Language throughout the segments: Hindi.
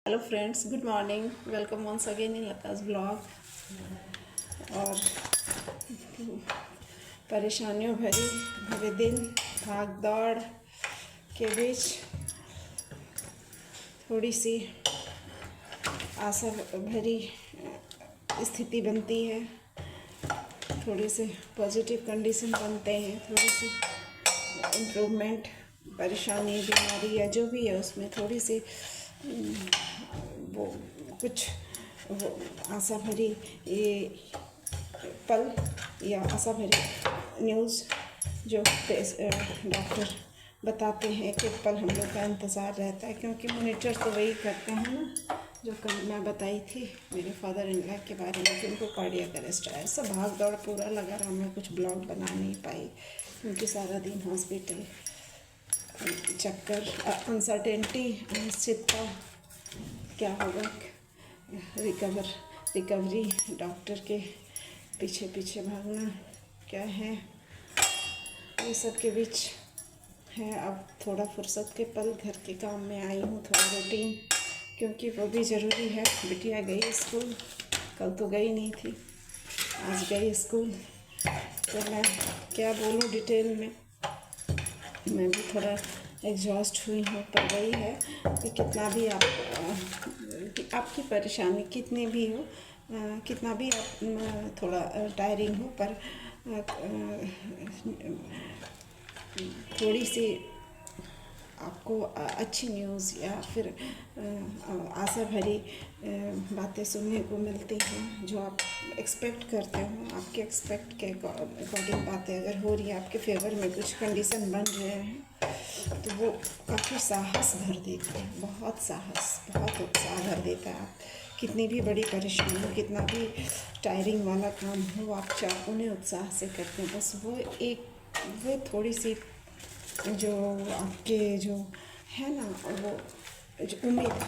Hello friends, good morning. Welcome once again in लता's ब्लॉग। और परेशानियों भरे दिन, भाग दौड़ के बीच थोड़ी सी आशा भरी स्थिति बनती है, थोड़े से पॉजिटिव कंडीशन बनते हैं, थोड़ी सी इम्प्रूवमेंट, परेशानी, बीमारी या जो भी है उसमें थोड़ी सी वो कुछ वो आशा भरी ये पल या आशा भरी न्यूज़ जो डॉक्टर बताते हैं कि पल हम लोग का इंतज़ार रहता है, क्योंकि मॉनिटर तो वही करते हैं ना जो कल मैं बताई थी मेरे फादर इन लॉ के बारे में कि उनको कार्डियक अरेस्ट आया। सब भाग दौड़ पूरा लगा रहा, मैं कुछ ब्लॉग बना नहीं पाई क्योंकि सारा दिन हॉस्पिटल, चक्कर, अनसर्टेनिटी, अनिश्चितता, क्या होगा, रिकवरी, डॉक्टर के पीछे पीछे भागना क्या है, ये सब के बीच है। अब थोड़ा फुर्सत के पल, घर के काम में आई हूँ, थोड़ा रूटीन, क्योंकि वो भी ज़रूरी है। बिटिया गई स्कूल, कल तो गई नहीं थी, आज गई स्कूल, तो मैं क्या बोलूँ डिटेल में, मैं भी थोड़ा एग्जॉस्ट हुई हूँ। पर वही है कि कितना भी आपकी परेशानी कितनी भी हो, कितना भी आप थोड़ा टायरिंग हो, पर थोड़ी सी आपको अच्छी न्यूज़ या फिर आशा भरी बातें सुनने को मिलती हैं जो आप एक्सपेक्ट करते हो। आपके एक्सपेक्ट के अकॉर्डिंग बातें अगर हो रही है, आपके फेवर में कुछ कंडीशन बन रहे हैं, तो वो काफ़ी साहस भर देते हैं, बहुत साहस, बहुत उत्साह भर देता है। आप कितनी भी बड़ी परेशानी हो, कितना भी टायरिंग वाला काम हो, आप उन्हें उत्साह से करते हैं। बस वो थोड़ी सी जो आपके जो है ना, वो जो उम्मीद,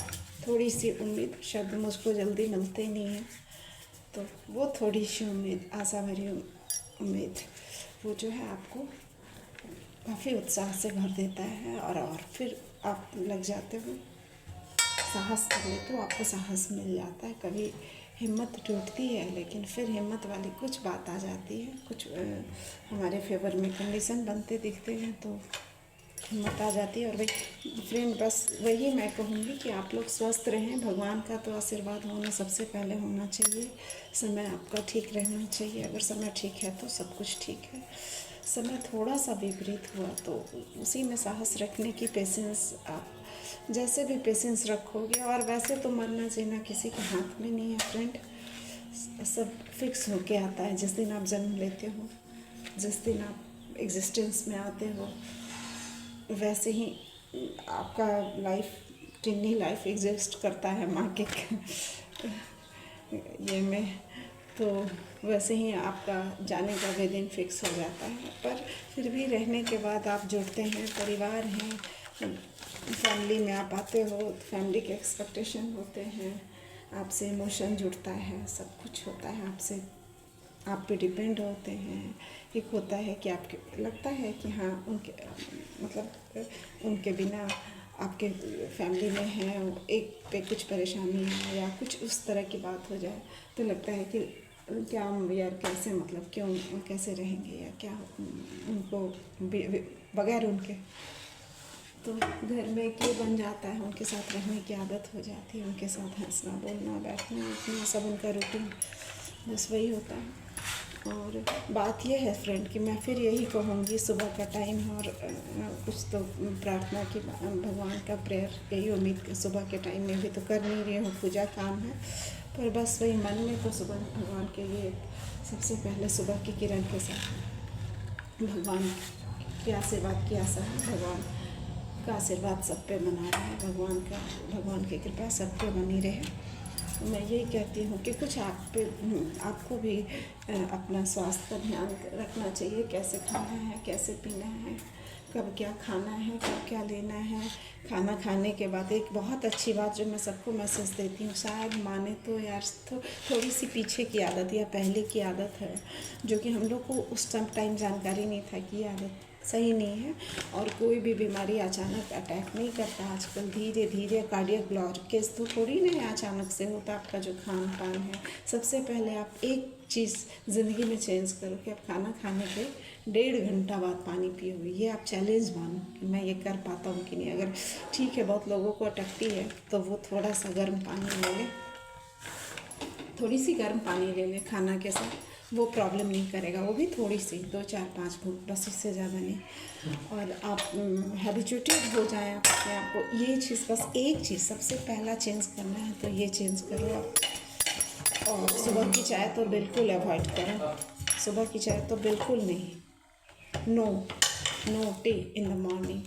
थोड़ी सी उम्मीद, शब्द मुझको जल्दी मिलते नहीं हैं, तो वो थोड़ी सी उम्मीद, आशा भरी उम्मीद, वो जो है आपको काफ़ी उत्साह से भर देता है। और फिर आप लग जाते हो साहस करने, तो आपको साहस मिल जाता है। कभी हिम्मत टूटती है, लेकिन फिर हिम्मत वाली कुछ बात आ जाती है, कुछ हमारे फेवर में कंडीशन बनते दिखते हैं, तो हिम्मत आ जाती है। और वही फ्रेंड, बस वही मैं कहूँगी कि आप लोग स्वस्थ रहें। भगवान का तो आशीर्वाद होना सबसे पहले होना चाहिए, समय आपका ठीक रहना चाहिए। अगर समय ठीक है तो सब कुछ ठीक है, समय थोड़ा सा विपरीत हुआ तो उसी में साहस रखने की, पेशेंस, आप जैसे भी पेशेंस रखोगे। और वैसे तो मरना जीना किसी के हाथ में नहीं है फ्रेंड, सब फिक्स होके आता है। जिस दिन आप जन्म लेते हो, जिस दिन आप एग्जिस्टेंस में आते हो, वैसे ही आपका लाइफ, टिन्नी लाइफ एग्जिस्ट करता है माँ के ये में, तो वैसे ही आपका जाने का भी दिन फिक्स हो जाता है। पर फिर भी रहने के बाद आप जुड़ते हैं, परिवार हैं, फैमिली में आप आते हो, फैमिली के एक्सपेक्टेशन होते हैं, आपसे इमोशन जुड़ता है, सब कुछ होता है आपसे, आप पे डिपेंड होते हैं। एक होता है कि आपके लगता है कि हाँ उनके मतलब उनके बिना आपके फैमिली में है, एक पे कुछ परेशानी है या कुछ उस तरह की बात हो जाए, तो लगता है कि क्या हम यार कैसे, मतलब क्यों, कैसे रहेंगे या क्या उनको बगैर उनके, तो घर में क्यों बन जाता है, उनके साथ रहने की आदत हो जाती है, उनके साथ हंसना, बोलना, बैठना, उठना, सब उनका रूटीन बस वही होता है। और बात यह है फ्रेंड कि मैं फिर यही कहूँगी, सुबह का टाइम है और कुछ तो प्रार्थना की, भगवान का प्रेयर, यही उम्मीद सुबह के टाइम में भी तो कर नहीं रही हूँ, पूजा काम है, पर बस वही मन में तो सुबह भगवान के लिए सबसे पहले सुबह की किरण के साथ भगवान के आशीर्वाद की आशा है। भगवान का आशीर्वाद सब पे बना रहे, भगवान की कृपा सब पे बनी रहे। मैं यही कहती हूँ कि कुछ आपको भी अपना स्वास्थ्य का ध्यान रखना चाहिए, कैसे खाना है, कैसे पीना है, कब क्या खाना है, कब क्या लेना है। खाना खाने के बाद एक बहुत अच्छी बात जो मैं सबको मैसेज देती हूँ, शायद माने तो यार, थोड़ी सी पीछे की आदत या पहले की आदत है, जो कि हम लोग को उस टाइम जानकारी नहीं था कि ये आदत सही नहीं है। और कोई भी बीमारी अचानक अटैक नहीं करता आजकल, धीरे धीरे कार्डियक ब्लॉकेज तो थोड़ी ना अचानक से होता। आपका जो खान पान है, सबसे पहले आप एक चीज़ ज़िंदगी में चेंज करो कि आप खाना खाने के 1.5 घंटा बाद पानी पियोगे। ये आप चैलेंज मानो कि मैं ये कर पाता हूँ कि नहीं। अगर ठीक है, बहुत लोगों को अटकती है तो वो थोड़ा सा गर्म पानी ले लें, थोड़ी सी गर्म पानी ले लें खाना के साथ, वो प्रॉब्लम नहीं करेगा। वो भी थोड़ी सी 2 4 5 घूंट, बस, इससे ज़्यादा नहीं। और आप हैबिचुएटेड हो जाएं अपने आप को। ये चीज़, बस एक चीज़ सबसे पहला चेंज करना है तो ये चेंज करो आप। और सुबह की चाय तो बिल्कुल अवॉइड करें, सुबह की चाय तो बिल्कुल नहीं। No, no tea in the morning,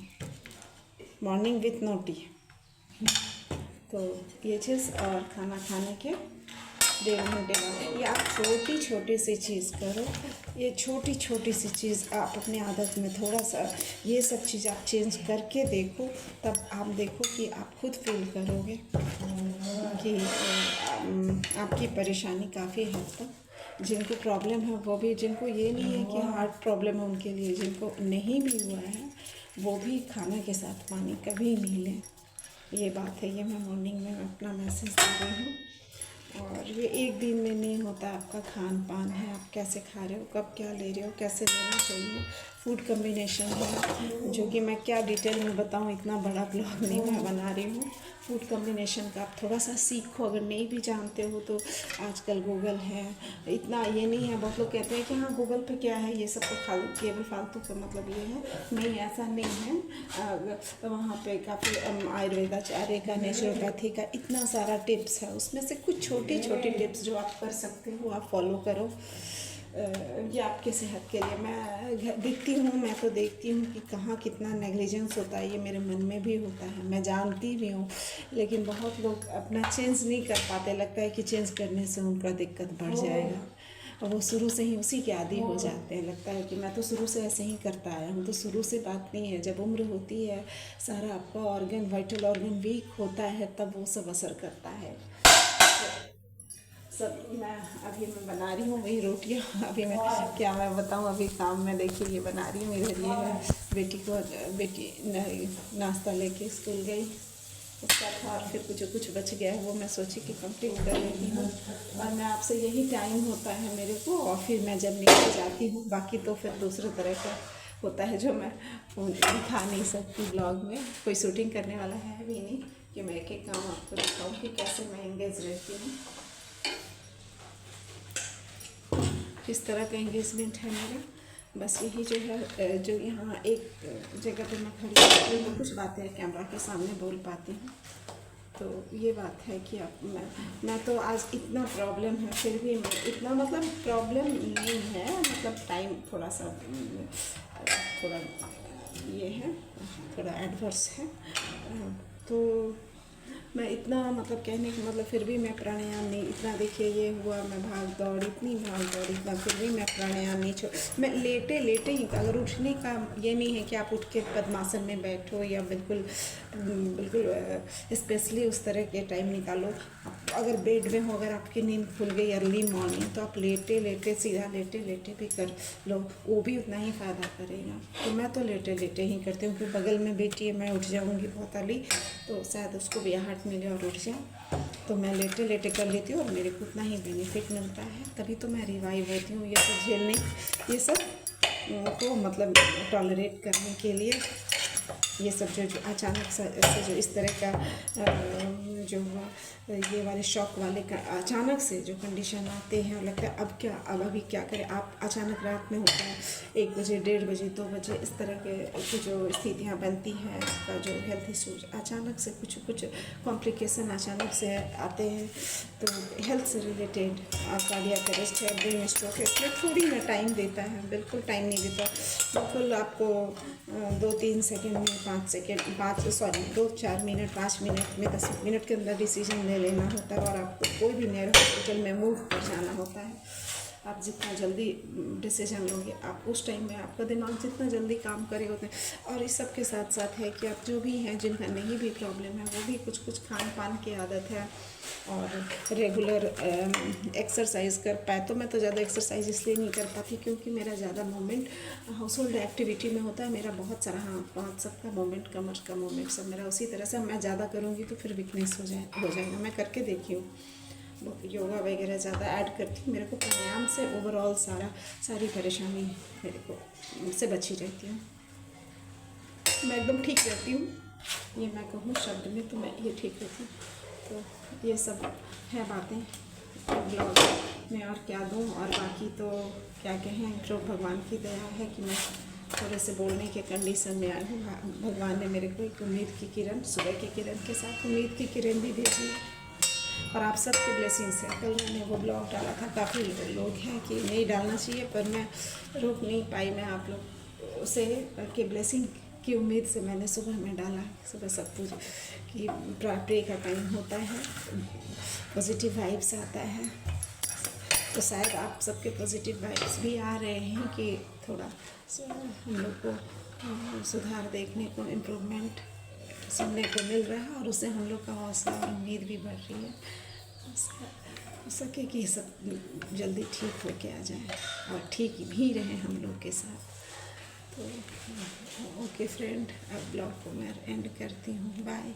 morning with no tea. तो ये चीज़, और खाना खाने के 1.5 घंटे बाद ये आप छोटी छोटी सी चीज़ करो। ये छोटी छोटी सी चीज़ आप अपनी आदत में थोड़ा सा, ये सब चीज़ आप चेंज करके देखो, तब आप देखो कि आप खुद फील करोगे कि आपकी परेशानी काफ़ी हद तक, जिनको प्रॉब्लम है वो भी, जिनको ये नहीं है कि हार्ट प्रॉब्लम है उनके लिए, जिनको नहीं भी हुआ है वो भी खाना के साथ पानी कभी नहीं लें। ये बात है, ये मैं मॉर्निंग में अपना मैसेज दे रही हूँ। और ये एक दिन में नहीं होता। आपका खान पान है, आप कैसे खा रहे हो, कब क्या ले रहे हो, कैसे लेना चाहिए, फूड कम्बिनेशन है, जो कि मैं क्या डिटेल में बताऊँ, इतना बड़ा ब्लॉग नहीं मैं बना रही हूँ। फूड कम्बिनेशन का आप थोड़ा सा सीखो, अगर नहीं भी जानते हो तो आजकल गूगल है, इतना ये नहीं है। बहुत लोग कहते हैं कि हाँ गूगल पे क्या है, ये सब तो केवल फालतू का मतलब ये है, नहीं, ऐसा नहीं है। वहाँ पे काफ़ी आयुर्वेदाचार्य का, नेचुरोपैथी का इतना सारा टिप्स है, उसमें से कुछ छोटी छोटी टिप्स जो आप कर सकते हो आप फॉलो करो। ये आपके सेहत के लिए, मैं देखती हूँ, मैं तो देखती हूँ कि कहाँ कितना नेग्लिजेंस होता है, ये मेरे मन में भी होता है, मैं जानती भी हूँ। लेकिन बहुत लोग अपना चेंज नहीं कर पाते, लगता है कि चेंज करने से उनका दिक्कत बढ़ जाएगा, और वो शुरू से ही उसी के आदी हो जाते हैं। लगता है कि मैं तो शुरू से ऐसे ही करता आया हूँ, तो शुरू से बात नहीं है। जब उम्र होती है, सारा आपका ऑर्गन, वाइटल ऑर्गन वीक होता है, तब वो सब असर करता है। सब मैं बना रही हूँ वही रोटियाँ। अभी मैं क्या मैं बताऊँ, अभी काम में देखिए ये बना रही हूँ। इधर ये है, बेटी नाश्ता लेके स्कूल गई, उसका था, और फिर कुछ बच गया है वो मैं सोची कि कंप्लीट कर लेती हूँ। और मैं आपसे यही टाइम होता है मेरे को, और फिर मैं जब निकल जाती हूँ, बाकी तो फिर दूसरे तरह का होता है जो मैं दिखा नहीं सकती ब्लॉग में। कोई शूटिंग करने वाला है भी नहीं कि मैं एक एक काम आपको दिखाऊँ कि कैसे मैं एंगेज रहती हूँ। किस तरह का एंगेजमेंट है मेरा, बस यही जो है, जो यहाँ एक जगह पे मैं खड़ी होती हूँ, कुछ बातें कैमरा के सामने बोल पाती हूँ। तो ये बात है कि अब मैं तो आज इतना प्रॉब्लम है, फिर भी मैं इतना, मतलब प्रॉब्लम नहीं है, मतलब टाइम थोड़ा सा थोड़ा ये है, थोड़ा एडवर्स है। तो मैं इतना, मतलब कहने का मतलब, फिर भी मैं प्राणायाम नहीं, इतना देखिए ये हुआ, मैं भाग दौड़, इतनी भाग दौड़, इतना, फिर भी मैं प्राणायाम नहीं छोड़। मैं लेटे लेटे ही, अगर उठने का ये नहीं है कि आप उठ के पद्मासन में बैठो या बिल्कुल स्पेशली उस तरह के टाइम निकालो। अगर बेड में हो, अगर आपकी नींद खुल गई अर्ली मॉर्निंग, तो आप लेटे लेटे, सीधा लेटे लेटे भी कर लो, वो भी उतना ही फ़ायदा करेगा। तो मैं तो लेटे लेटे ही करती हूँ, क्योंकि बगल में बेटी है, मैं उठ जाऊँगी बहुत अर्ली तो शायद उसको भी आहट मिले और उठ जाए, तो मैं लेटे लेटे कर लेती हूँ, और मेरे को उतना ही बेनिफिट मिलता है। तभी तो मैं रिवाइव होती हूँ, ये सब झेलने, ये सब को मतलब टॉलरेट करने के लिए। ये सब जो अचानक से जो इस तरह का जो ये वाले शॉक वाले का अचानक से जो कंडीशन आते हैं, और लगता है अब क्या, अब अभी क्या करें। आप अचानक रात में होता है 1 बजे, 1:30 बजे, 2 बजे, इस तरह के जो स्थितियाँ बनती हैं, आपका जो हेल्थ इशूज अचानक से कुछ कॉम्प्लिकेशन अचानक से आते हैं, तो हेल्थ से रिलेटेड कार्डियक अरेस्ट है, ब्रेन स्ट्रोक है, इसमें थोड़ी ना टाइम देता है, बिल्कुल टाइम नहीं देता। बिल्कुल आपको 2-3 सेकेंड में, 2-4 मिनट, 5 मिनट में, 10 मिनट के अंदर डिसीजन ले लेना होता है, और आपको कोई भी नियर हॉस्पिटल में मूव कर जाना होता है। आप जितना जल्दी डिसीजन लोगे, आप उस टाइम में आपका दिमाग जितना जल्दी काम करे होते हैं। और इस सब के साथ साथ है कि आप जो भी हैं, जिनका नहीं भी प्रॉब्लम है, वो भी कुछ खान पान की आदत है, और रेगुलर एक्सरसाइज कर पाए। तो मैं तो ज़्यादा एक्सरसाइज इसलिए नहीं कर पाती क्योंकि मेरा ज़्यादा मूवमेंट हाउस होल्ड एक्टिविटी में होता है। मेरा बहुत सारा हाथ सबका मूवमेंट, कमर का मूवमेंट सब मेरा उसी तरह से। मैं ज़्यादा करूँगी तो फिर वीकनेस हो जाएगा। मैं करके देखी हूँ, योगा वगैरह ज़्यादा ऐड करती हूँ। मेरे को प्राणायाम से ओवरऑल सारी परेशानी मेरे को से बची रहती हूँ। मैं एकदम ठीक रहती हूँ, ये मैं कहूँ शब्द में तो मैं ये ठीक रहती हूँ। तो ये सब है बातें ब्लॉग में, और क्या दूँ। और बाकी तो क्या कहें, जो भगवान की दया है कि मैं थोड़े से बोलने के कंडीशन में आई हूँ। भगवान ने मेरे को एक उम्मीद की किरण, सुबह की किरण के साथ उम्मीद की किरण भी भेजी है। और आप सबके ब्लेसिंग से कल मैंने वो ब्लॉग डाला था। काफ़ी लोग हैं कि नहीं डालना चाहिए, पर मैं रोक नहीं पाई। मैं आप लोग से के ब्लेसिंग की उम्मीद से मैंने सुबह में डाला। सुबह सब कुछ कि प्रे का टाइम होता है, पॉजिटिव वाइब्स आता है। तो शायद आप सबके पॉजिटिव वाइब्स भी आ रहे हैं कि थोड़ा हम लोग को सुधार देखने को, इम्प्रूवमेंट सुनने को मिल रहा है, और उससे हम लोग का हौसला और उम्मीद भी बढ़ रही है। हो सके कि सब जल्दी ठीक हो के आ जाए और ठीक भी रहे हम लोग के साथ। तो ओके फ्रेंड, अब ब्लॉग को मैं एंड करती हूँ। बाय।